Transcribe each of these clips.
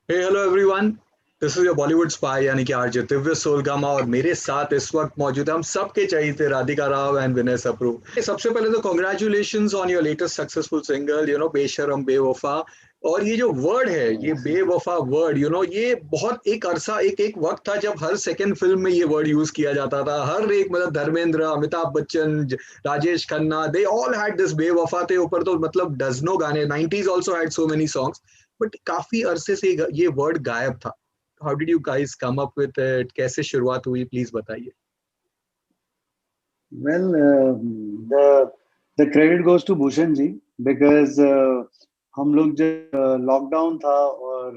Hey hello everyone, this is your Bollywood spy यानी कि RJ Divya Soulgama. और मेरे साथ इस वक्त मौजूद है हम सबके चाहिए राधिका राव एंड विनय सप्रू। सबसे पहले तो congratulations on your latest successful single बेशरम बेवफा। और ये जो वर्ड है, ये बेवफा वर्ड, ये बहुत एक अरसा एक एक वक्त था जब हर सेकंड फिल्म में ये वर्ड यूज किया जाता था। हर एक मतलब Dharmendra, Amitabh Bachchan, Rajesh Khanna, they all had this बेवफा के ऊपर तो मतलब डजनों गाने। 90s also had so many songs, but काफी अरसे से ये वर्ड गायब था। How did you guys come up with it? कैसे शुरुआत हुई, प्लीज बताइए। Well, the credit goes to Bhushan ji because हम लोग जब लॉकडाउन था और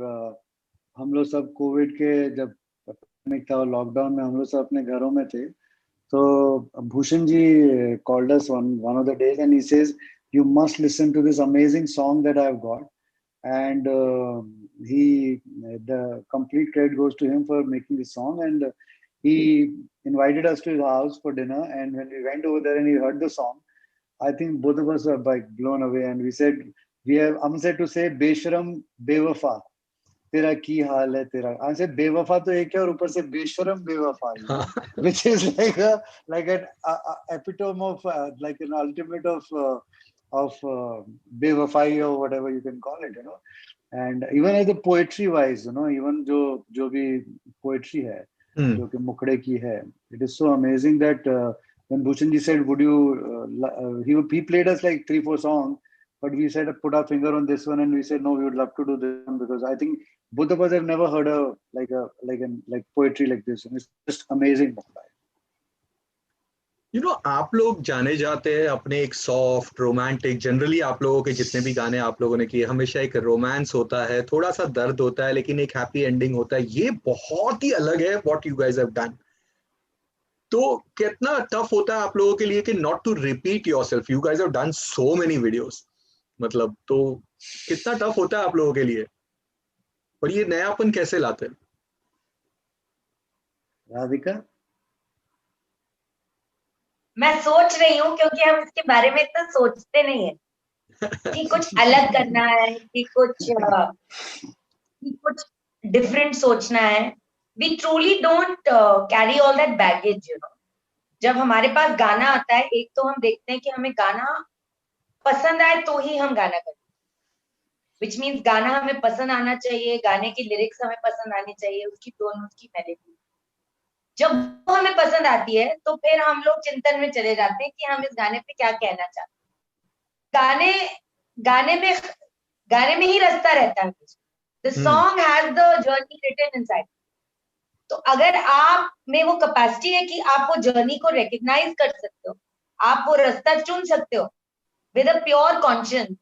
हम लोग सब कोविड के जब पैंडेमिक था और लॉकडाउन में हम लोग सब अपने घरों में थे, तो Bhushan ji called us one of the days and he says you must listen to this amazing song that I've got, and he the complete credit goes to him for making the song. And he invited us to his house for dinner, and when we went over there and he heard the song, I think both of us were like blown away, and we said we have said to say बेशरम बेवफा तेरा की हाल है तेरा। I said बेवफा तो एक है और ऊपर से बेशरम बेवफा, which is like an epitome of like an ultimate of बेवफाई or whatever you can call it, And even as the poetry wise, even जो भी poetry है जो कि मुखड़े की है, it is so amazing that when Bhushan ji said would you he played us like 3-4 songs, but we said put our finger on this one, and we said no, we would love to do this one because I think both of us have never heard like poetry like this, and it's just amazing. आप लोग जाने जाते हैं अपने एक soft romantic, generally आप लोगों के जितने भी गाने आप लोगों ने किए हमेशा एक रोमांस होता है, थोड़ा सा दर्द होता है, लेकिन एक हैप्पी एंडिंग होता है। ये बहुत ही अलग है what you guys have done. तो कितना टफ होता है आप लोगों के लिए कि not to repeat yourself? You guys have done so many videos, मतलब तो कितना टफ होता है आप लोगों के लिए, और ये नयापन कैसे लाते हैं? राधिका, मैं सोच रही हूँ क्योंकि हम इसके बारे में इतना सोचते नहीं है कि कुछ अलग करना है, कि कुछ डिफरेंट सोचना है। We truly don't carry all that baggage, जब हमारे पास गाना आता है, एक तो हम देखते हैं कि हमें गाना पसंद आए तो ही हम गाना करते हैं, विच मीन्स गाना हमें पसंद आना चाहिए, गाने की लिरिक्स हमें पसंद आनी चाहिए, उसकी टोन, उसकी मेलोडी। जब वो हमें पसंद आती है तो फिर हम लोग चिंतन में चले जाते हैं कि हम इस गाने पे क्या कहना चाहते हैं। गाने में ही रास्ता रहता है। The song has the journey written inside. तो अगर आप में वो कैपेसिटी है कि आप वो जर्नी को रिकग्नाइज कर सकते हो, आप वो रास्ता चुन सकते हो विद अ प्योर कॉन्शियंस,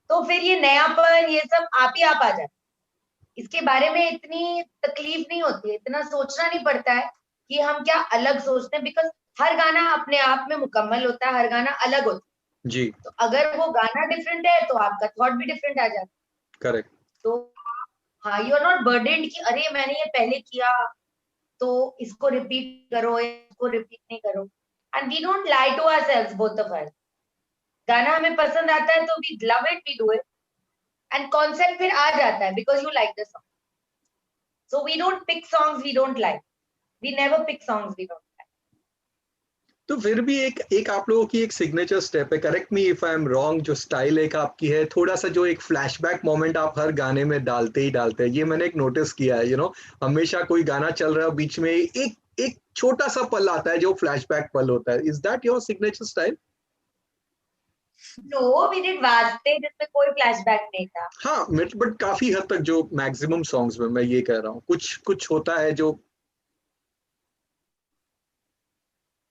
तो फिर ये नयापन, ये सब आप ही आप आ जाए। इसके बारे में इतनी तकलीफ नहीं होती है, इतना सोचना नहीं पड़ता है कि हम क्या अलग सोचते हैं, बिकॉज हर गाना अपने आप में मुकम्मल होता है, हर गाना अलग होता है जी। तो अगर वो गाना डिफरेंट है तो आपका थॉट भी डिफरेंट आ जाता है। करेक्ट। तो हाँ, यू आर नॉट बर्डेन्ड कि अरे मैंने ये पहले किया तो इसको रिपीट करो, इसको रिपीट नहीं करो। And we don't lie to ourselves, both of us. गाना हमें पसंद आता है तो we love it, we do it, and concept फिर आ जाता है because you like the song. So we don't pick songs we don't like. We never pick songs we don't like. तो फिर भी एक आप लोगों की एक सिग्नेचर स्टेप है, correct me if I am wrong, जो स्टाइल एक आपकी है, थोड़ा सा जो एक फ्लैशबैक मोमेंट आप हर गाने में डालते ही डालते हैं। ये मैंने एक नोटिस किया है, हमेशा कोई गाना चल रहा है, बीच में एक एक छोटा सा पल आता है जो फ्लैशबैक पल होता है। Is that your signature style? No, we did वास्ते जिसमें कोई फ्लैशबैक नहीं था। हाँ, बट काफी हद तक जो मैक्सिमम सॉन्ग्स में मैं ये कह रहा हूँ, कुछ कुछ होता है जो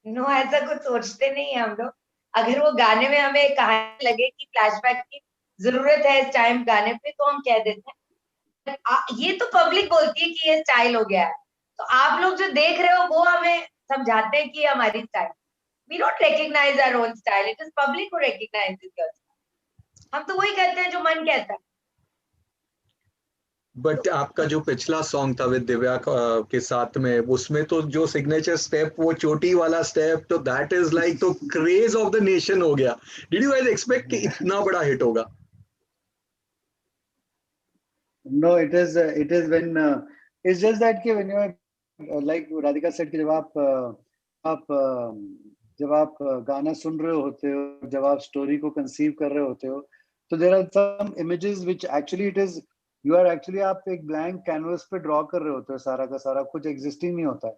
नो, ऐसा कुछ सोचते नहीं है हम लोग। अगर वो गाने में हमें कहानी लगे कि फ्लैशबैक की जरूरत है इस टाइम गाने पे, तो हम कह देते हैं। ये तो पब्लिक बोलती है कि ये स्टाइल हो गया है, तो आप लोग जो देख रहे हो वो हमें समझाते हैं कि हमारी style. We don't recognize our own style. It is public who recognizes your style. हम तो वही कहते हैं जो मन कहता है। बट आपका जो पिछला सॉन्ग था विद दिव्या के साथ में, उसमें तो जो सिग्नेचर स्टेप, वो चोटी वाला स्टेप, तो दैट इज लाइक तो क्रेज ऑफ द नेशन हो गया। डिड यू गाइस एक्सपेक्ट कि इतना बड़ा हिट होगा? No, it is when it's just that कि when you are like Radhika said कि आप जब आप गाना सुन रहे होते हो, जब आप स्टोरी को कंसीव कर रहे होते हो, तो there are some images which actually it is you are actually आप एक blank canvas पे draw कर रहे होते हो, सारा का सारा कुछ existing नहीं होता है।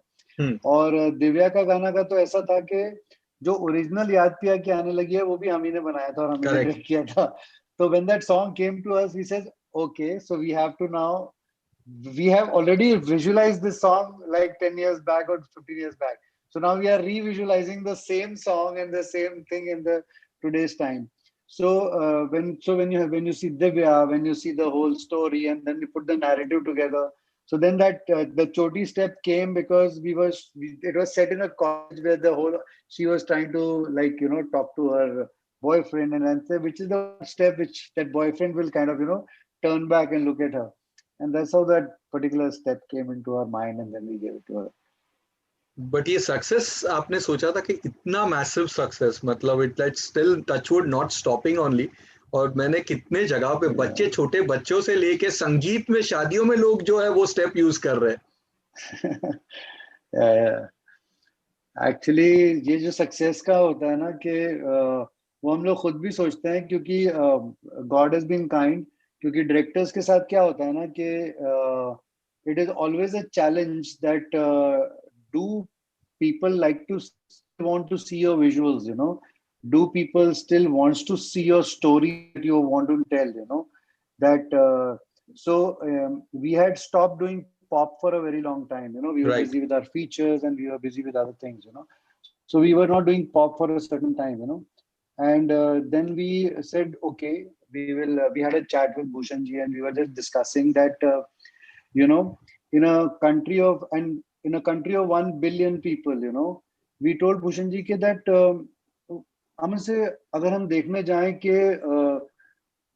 और दिव्या का गाना का तो ऐसा था कि जो ओरिजिनल याद पिया की आने लगी है वो भी हम ही ने बनाया था और हम ही ने Correct. डायरेक्ट किया था। तो when that song came to us, we said, okay, so we have to now, we have already visualized this song like 10 years back or 15 years back. So now we are re-visualizing the same song and the same thing in the today's time. So when you see Divya, when you see the whole story, and then you put the narrative together, so then that the Choti step came because it was set in a college where the whole she was trying to like talk to her boyfriend and answer, which is the step which that boyfriend will kind of turn back and look at her, and that's how that particular step came into our mind, and then we gave it to her. But ये success आपने सोचा था कि इतना massive success, मतलब it like still touchwood not stopping only, और मैंने कितने जगह पे बच्चे, छोटे बच्चों से लेके संगीत में, शादियों में लोग जो है वो स्टेप यूज कर रहे हैं। एक्चुअली ये जो सक्सेस का होता है ना कि वो हम लोग खुद भी सोचते हैं, क्योंकि गॉड हैज बीन काइंड, क्योंकि डायरेक्टर्स के साथ क्या होता है ना कि it is always a challenge that do people like to want to see your visuals, do people still wants to see your story that you want to tell, that we had stopped doing pop for a very long time, we were Right. busy with our features and we were busy with other things, so we were not doing pop for a certain time, and then we said, okay, we had a chat with Bhushan ji and we were just discussing that in a country of 1 billion people, we told Bhushan ji ke that हम से अगर हम देखने जाएं कि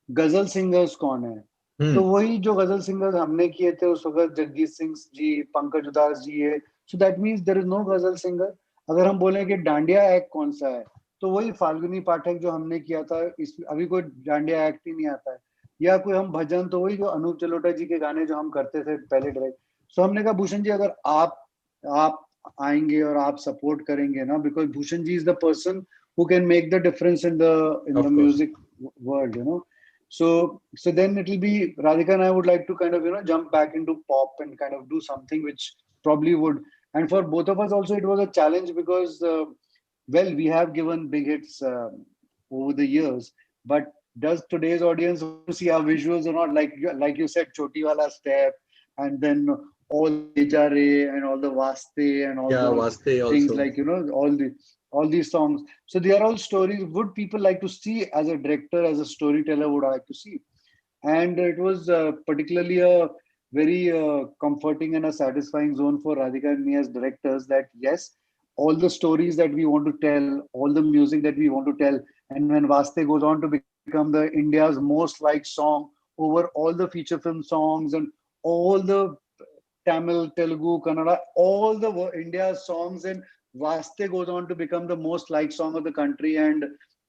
गजल singers कौन है, तो वही जो गजल सिंगर्स हमने किए थे उस वक्त, जगजीत सिंह जी, पंकज उदास जी है, so that means there is no ghazal singer. अगर हम बोलें कि डांडिया एक्ट कौन सा है, तो वही फाल्गुनी पाठक जो हमने किया था, अभी कोई डांडिया एक्ट ही नहीं आता है। या कोई हम भजन, तो वही जो अनूप जलोटा जी के गाने जो हम करते थे पहले डायरेक्ट। सो हमने कहा भूषण जी अगर आप आएंगे और आप सपोर्ट करेंगे ना, because Bhushan ji is the person who can make the difference in the music world, so then it will be Radhika and I would like to kind of jump back into pop and kind of do something which probably would, and for both of us also it was a challenge because well, we have given big hits over the years, but does today's audience want to see our visuals or not? Like you said, Choti Wala Step, and then all Le Ja Re and all the Vaste and all those things also. Like all these songs. So they are all stories would people like to see as a director, as a storyteller would like to see. And it was particularly a very comforting and a satisfying zone for Radhika and me as directors, that yes, all the stories that we want to tell, all the music that we want to tell, and when Vaste goes on to become the India's most liked song over all the feature film songs and all the Tamil, Telugu, Kannada, all the India's songs, and Vaste goes on to become the most liked song of the country, and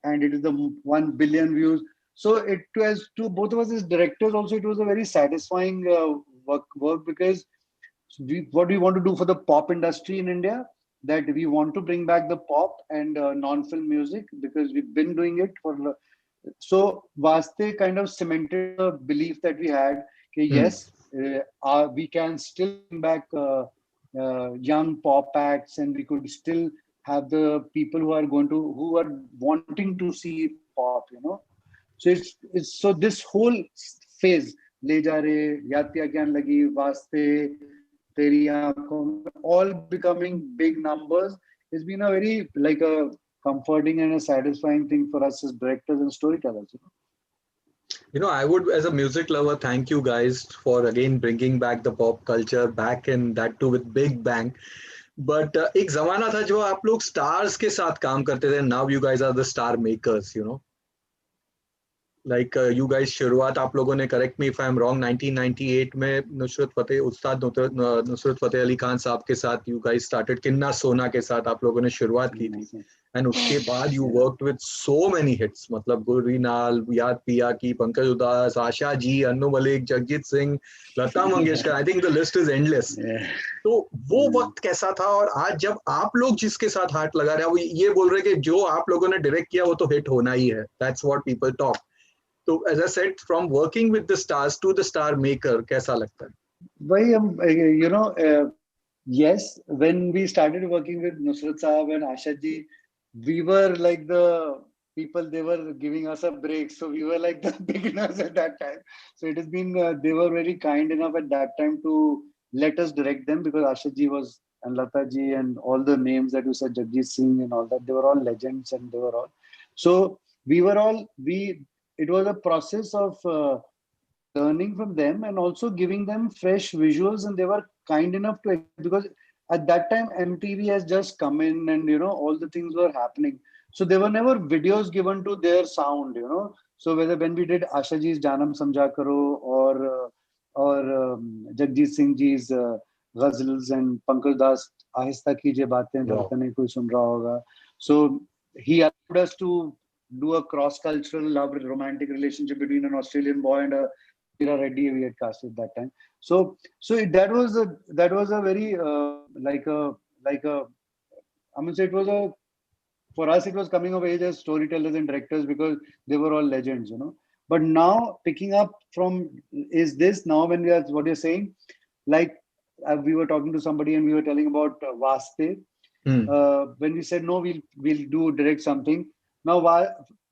it is the 1 billion views. So it was, to both of us as directors also, it was a very satisfying work because what we want to do for the pop industry in India, that we want to bring back the pop and non-film music, because we've been doing it for. So Vaste kind of cemented the belief that we had, okay, yes, we can still bring back young pop acts, and we could still have the people who are wanting to see pop, So so this whole phase, Le Ja Re, Yaad Piya Kya Aane Lagi, Vaste, Teri Aankhon, all becoming big numbers, has been a very like a comforting and a satisfying thing for us as directors and storytellers. I would, as a music lover, thank you guys for again bringing back the pop culture back, and that too with big bang. But एक जमाना था जो आप लोग stars के साथ काम करते थे. Now you guys are the star makers, like you guys शुरुआत आप लोगों ने, correct me if I'm wrong, 1998 में नुसरत फतेह अली खान साहब के साथ you guys started, किन्ना सोना के साथ आप लोगों ने शुरुआत की थी, and उसके बाद you worked with so many hits, मतलब गुररी नाल, याद पिया की, पंकज उदास, Asha ji, Annu Malik, Jagjit Singh, Lata Mangeshkar, I think the list is endless. तो वो वक्त कैसा था, और आज जब आप लोग जिसके साथ हाथ लगा रहे हैं वो ये बोल रहे हैं कि जो आप लोगों ने डायरेक्ट किया वो तो हिट होना ही है, that's what people talk. तो as I said, from working with the stars to the star maker, कैसा लगता है? वही हम yes, when we started working with Nusrat Saab and Asha ji, we were like the people, they were giving us a break, so we were like the beginners at that time. So it has been they were very kind enough at that time to let us direct them, because Asha ji was, and Lata ji and all the names that you said, Jagjit Singh and all that, they were all legends, and they were all, so we were all, it was a process of learning from them and also giving them fresh visuals, and they were kind enough to, because at that time MTV has just come in, and all the things were happening, so there were never videos given to their sound, so when we did Asha ji's Janam Samjha Karo, or Jagjit Singh ji's ghazals, and Pankaj Das Ahista Kijiye Baatein, Dhadkane Koi Sun Raha Hoga, so he allowed us to do a cross-cultural love romantic relationship between an Australian boy and a Meera Reddy we had casted that time. So that was a very I mean, so it was for us, it was coming of age as storytellers and directors, because they were all legends, But now picking up from is this, now when we are, what you're saying, like we were talking to somebody and we were telling about Vaste. When we said no, we'll do direct something. Now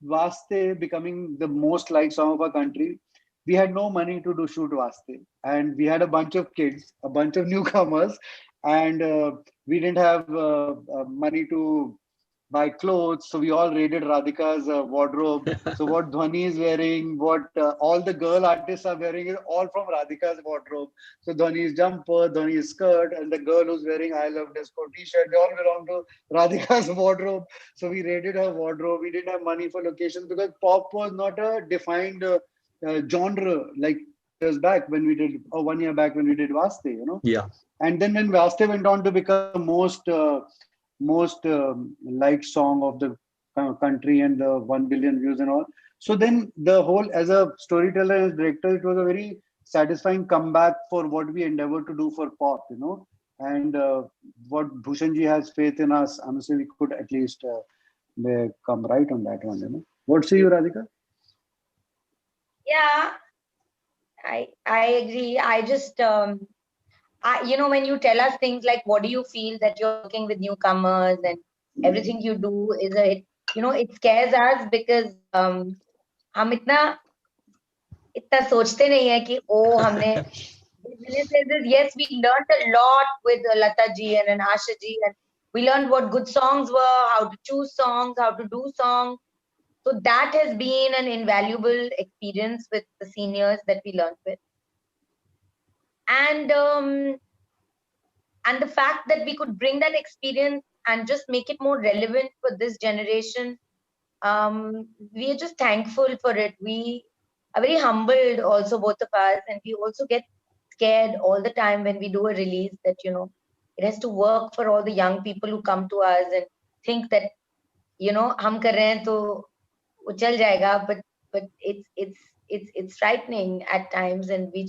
Vaste becoming the most liked song of our country, we had no money to shoot Vaste, and we had a bunch of kids, a bunch of newcomers, and we didn't have money to buy clothes, so we all raided Radhika's wardrobe. So what Dhwani is wearing, what all the girl artists are wearing, is all from Radhika's wardrobe. So Dhwani's jumper, Dhwani's skirt, and the girl who's wearing I Love Disco t-shirt, they all belong to Radhika's wardrobe. So we raided her wardrobe. We didn't have money for locations, because pop was not a defined genre like years back when we did, or 1 year back when we did Vaste, Yeah. And then when Vaste went on to become the most liked song of the country, and the 1 billion views and all. So then the whole, as a storyteller and director, it was a very satisfying comeback for what we endeavored to do for pop, And what Bhushan ji has faith in us, honestly, we could at least come right on that one, What say you, Radhika? Yeah, I agree. I just when you tell us things like, what do you feel that you're working with newcomers and everything you do is it scares us, because हम इतना सोचते नहीं है कि हमने yes, we learned a lot with Lata ji and Asha ji, and we learned what good songs were, how to choose songs, how to do songs. So that has been an invaluable experience with the seniors that we learned with. And the fact that we could bring that experience and just make it more relevant for this generation, we are just thankful for it. We are very humbled also, both of us, and we also get scared all the time when we do a release that, it has to work for all the young people who come to us and think that, hum kar rahe hain to wo chal jayega, but it's frightening at times, and we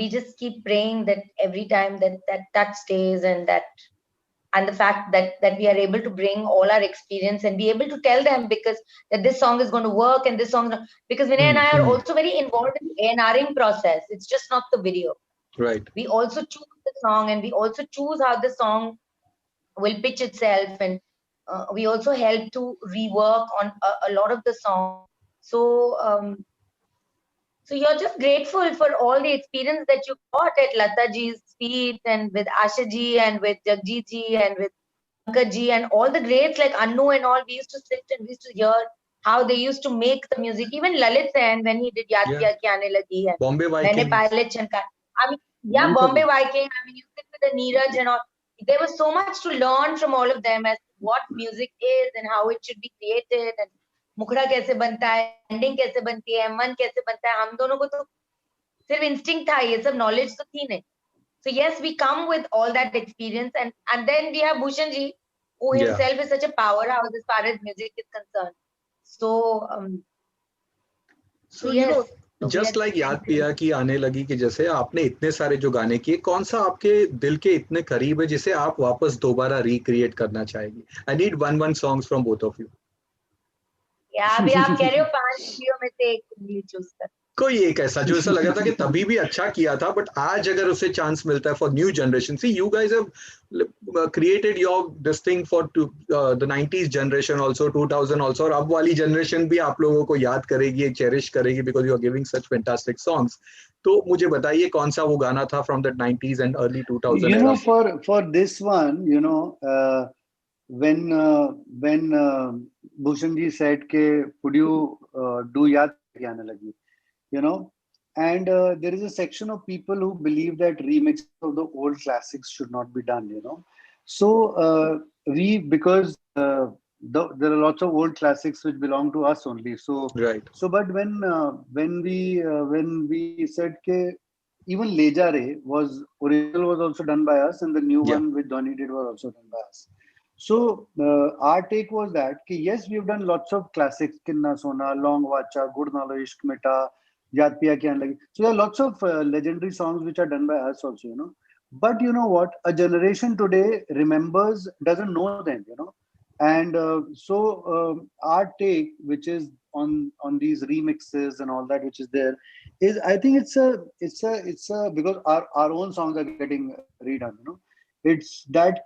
just keep praying that every time that stays, and the fact that we are able to bring all our experience and be able to tell them, because that this song is going to work and this song, because Vinay and I are also very involved in the A&Ring process. It's just not the video. Right. We also choose the song, and we also choose how the song will pitch itself, and we also help to rework on a lot of the song. So you're just grateful for all the experience that you got at Lata ji's feet, and with Asha ji, and with Jagjit ji, and with Pankaj ji, and all the greats like Annu and all. We used to sit and we used to hear how they used to make the music. Even Lalit Sen, when he did Yaad Kiya Ki Aane Lagi Hai, Bombay Viking. Maine Pilot Chanka. I mean, yeah, Bombay Viking. I mean, you sit with the Neeraj and all. There was so much to learn from all of them as what music is and how it should be created. And मुखड़ा कैसे बनता है, ending कैसे बनती है, मन कैसे बनता है, हम दोनों को तो सिर्फ इंस्टिंक्ट था, ये सब नॉलेज तो थी नहीं. So yes, we come with all that experience, and then we have Bhushan ji, who Yeah. himself is such a powerhouse as far as music is concerned. So So yes, so we just are like याद thankful. पिया की आने लगी कि जैसे आपने इतने सारे जो गाने किए, कौन सा आपके दिल के इतने करीब है जिसे आप वापस दोबारा रिक्रिएट करना चाहेंगे? I need one songs from both of you. या अभी आप कह रहे हो 5 वीडियो में से एक उंगली चूज कर. कोई एक ऐसा जो ऐसा लगा था कि तभी भी अच्छा किया था, बट आज अगर उसे चांस मिलता है for new generation. See you guys have created your this thing for the 90s generation also, 2000 also, और अब वाली जनरेशन भी आप लोगों को याद करेगी, चेरिश करेगी, because you are giving such fantastic songs. तो मुझे बताइए कौन सा वो गाना था from the 90s and early 2000 You know, era? for this one, you know, when Bhushan ji said ke would you do Yaad Piya Ki Aane Lagi, you know, and there is a section of people who believe that remix of the old classics should not be done, you know. So because there are lots of old classics which belong to us only. So Right. so but when we said ke even Le Ja Re was original was also done by us, and the new Yeah. one which Donny did was also done by us. So our take was that yes, we've done lots of classics, Kinna Sona, Long Vacha, Gud Nalo Ishq Mita, Yaad Piya Ki Aane Lagi. So there are lots of legendary songs which are done by us also, you know. But you know what? A generation today doesn't know them, you know. And our take, which is on these remixes and all that, which is there, is I think it's a because our own songs are getting redone, you know. It's that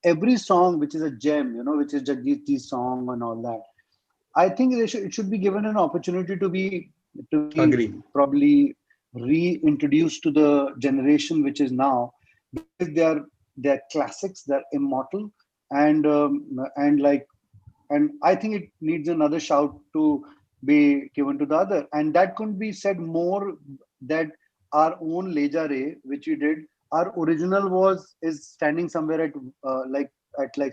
every song which is a gem, you know, which is Jagjit Ji's song and all that, I think it should be given an opportunity to be Agree. probably reintroduced to the generation which is now, because they're classics, they're immortal, and I think it needs another shout to be given to the other. And that couldn't be said more, that our own Le Ja Re, which we did, our original is standing somewhere at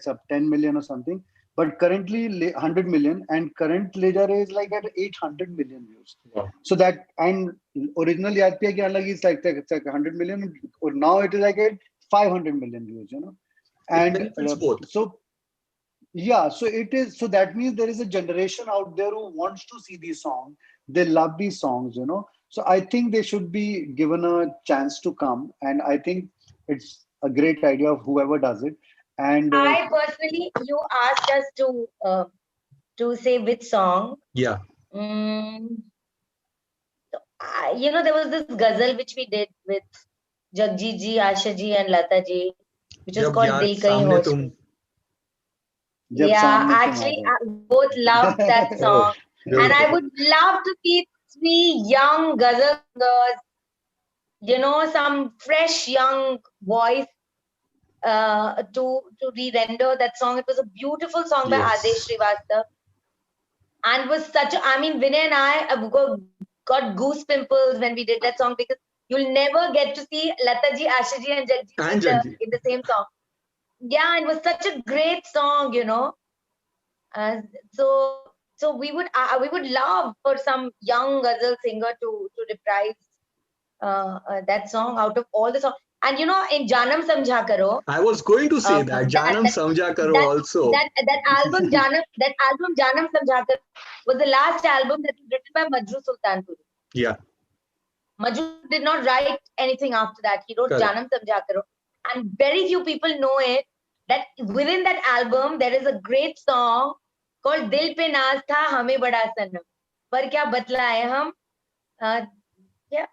some 10 million or something, but currently 100 million, and current Le Ja Re is like at 800 million views. Wow. So that, and original Yaad Piya Ki Aane Lagi is like 100 million, or now it is like at 500 million views, you know. And benefits both. So yeah, so it is. So that means there is a generation out there who wants to see these songs. They love these songs, you know. So I think they should be given a chance to come, and I think it's a great idea of whoever does it. And I personally, you asked us to say which song. Yeah. You know, there was this ghazal which we did with Jagjit ji, Asha ji, and Lata ji, which was called Dil Kahin Hosh. Yeah, actually, I both loved that song. And I would love to see 3 young ghazal singers, you know, some fresh young voice to re-render that song. It was a beautiful song by Adesh Srivastav. And was such a, I mean, Vinay and I got goose pimples when we did that song, because you'll never get to see Lata ji, Asha ji, and Jagjit in the same song. Yeah, it was such a great song, you know. So we would love for some young ghazal singer to reprise that song out of all the songs. And you know, in Janam Samjha Karo, I was going to say that Janam Samjha Karo also. That album Janam Samjha Karo was the last album that was written by Majru Sultanpuri. Yeah. Majru did not write anything after that. He wrote Correct. Janam Samjha Karo, and very few people know it. That within that album there is a great song called Dil Pe Naaz Tha Hame Bada Sanam, Par Kya Batlaye Hum, क्या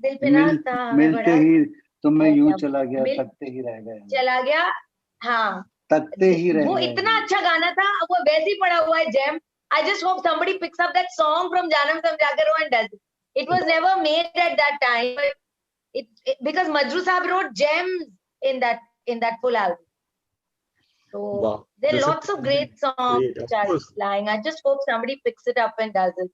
Dil Pe Naaz Tha Hame Bada, मिलते ही तुम्हें यूं चला गया, तकते ही रह गए, चला गया, हाँ, तकते ही रह गए. वो इतना अच्छा गाना था, वो वैसे ही पड़ा हुआ है gem. I just hope somebody picks up that song from Janam Samjha Karo and does it. It was never made at that time, but because Majru Sahab wrote gems in that full album. So wow. there are lots of great songs which are lying. I just hope somebody picks it up and does it.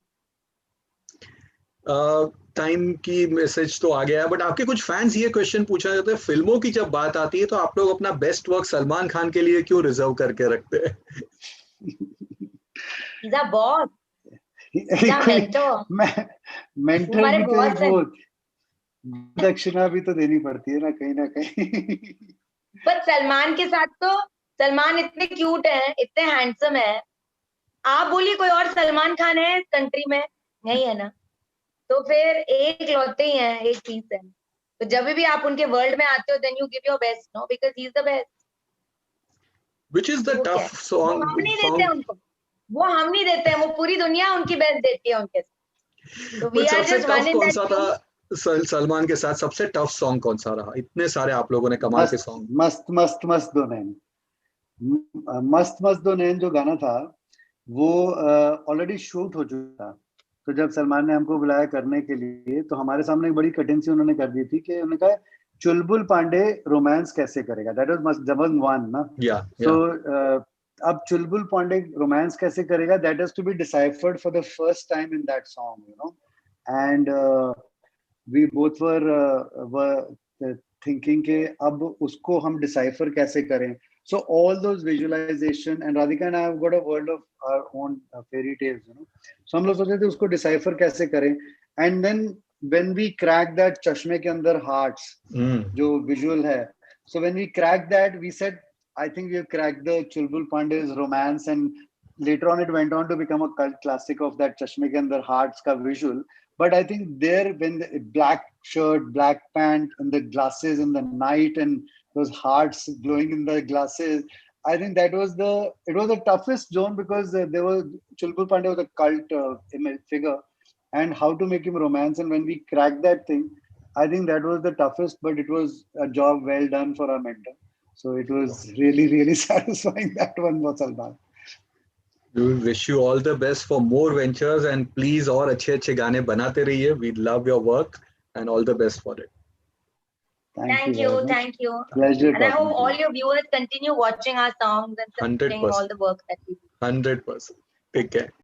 Time की message तो आ गया है, but आपके कुछ fans ये question पूछना चाहते हैं, फिल्मों की जब बात आती है तो आप लोग अपना बेस्ट वर्क सलमान खान के लिए क्यों रिजर्व करके रखते हैं? He's our boss. He's our mentor. Mentor हमारे भी तो boss एक हैं। वो दक्षिणा भी तो देनी पड़ती है ना कहीं पर सलमान के साथ तो सलमान इतने क्यूट है, इतने हैंडसम है, आप बोलिए कोई और सलमान खान है कंट्री में? नहीं है ना। तो फिर एक लौते ही हैं, एक पीस है। तो जब भी आप उनके वर्ल्ड में आते हो, then you give your best, no, because he is the best. Which is the वो क्या है? tough वो song हम नहीं देते उनको, वो हम नहीं देते हैं, वो पूरी दुनिया उनकी बेस्ट देती है उनके साथ। तो वी But आर सबसे जस्ट टफ वन इन कौन दैट सा था सलमान के साथ? सबसे टफ सॉन्ग कौन सा रहा? इतने सारे आप लोगों ने कमाल के मस्त सॉन्ग। मस्त मस्त मस्त दो नैन मस्त मस्त दो नैन जो गाना था वो ऑलरेडी शूट हो चुका था। तो जब सलमान ने हमको बुलाया करने के लिए तो हमारे सामने एक बड़ी कठिन सी उन्होंने कर दी थी कि उन्होंने कहा चुलबुल पांडे रोमांस कैसे करेगा, दैट वाज मस्ट जबन वन ना। या सो अब चुलबुल पांडे रोमांस कैसे करेगा, that has to be deciphered for the first time in that song, you know, and we both were thinking के अब उसको हम डिसाइफर कैसे करें. So all those visualization, and Radhika and I have got a world of our own fairy tales, you know. So हम लोग सोच रहे थे उसको decipher कैसे करें, and then when we crack that चश्मे के अंदर hearts, जो visual है, so when we cracked that, we said, I think we have cracked the Chulbul Pandey's romance, and later on it went on to become a cult classic of that चश्मे के अंदर hearts का visual. But I think there, when the black shirt, black pant, and the glasses in the night, and those hearts glowing in the glasses, I think that was it was the toughest zone, because there was Chulbul Pandey was a cult image figure, and how to make him romance. And when we cracked that thing, I think that was the toughest, but it was a job well done for our mentor. So it was really, really satisfying, that one was Salman. We wish you all the best for more ventures, and please और अच्छे गाने बनाते रहिए. We love your work and all the best for it. Thank you, thank you. Pleasure. And I hope all your viewers continue watching our songs and supporting 100%. all the work that we do. 100%. Take care.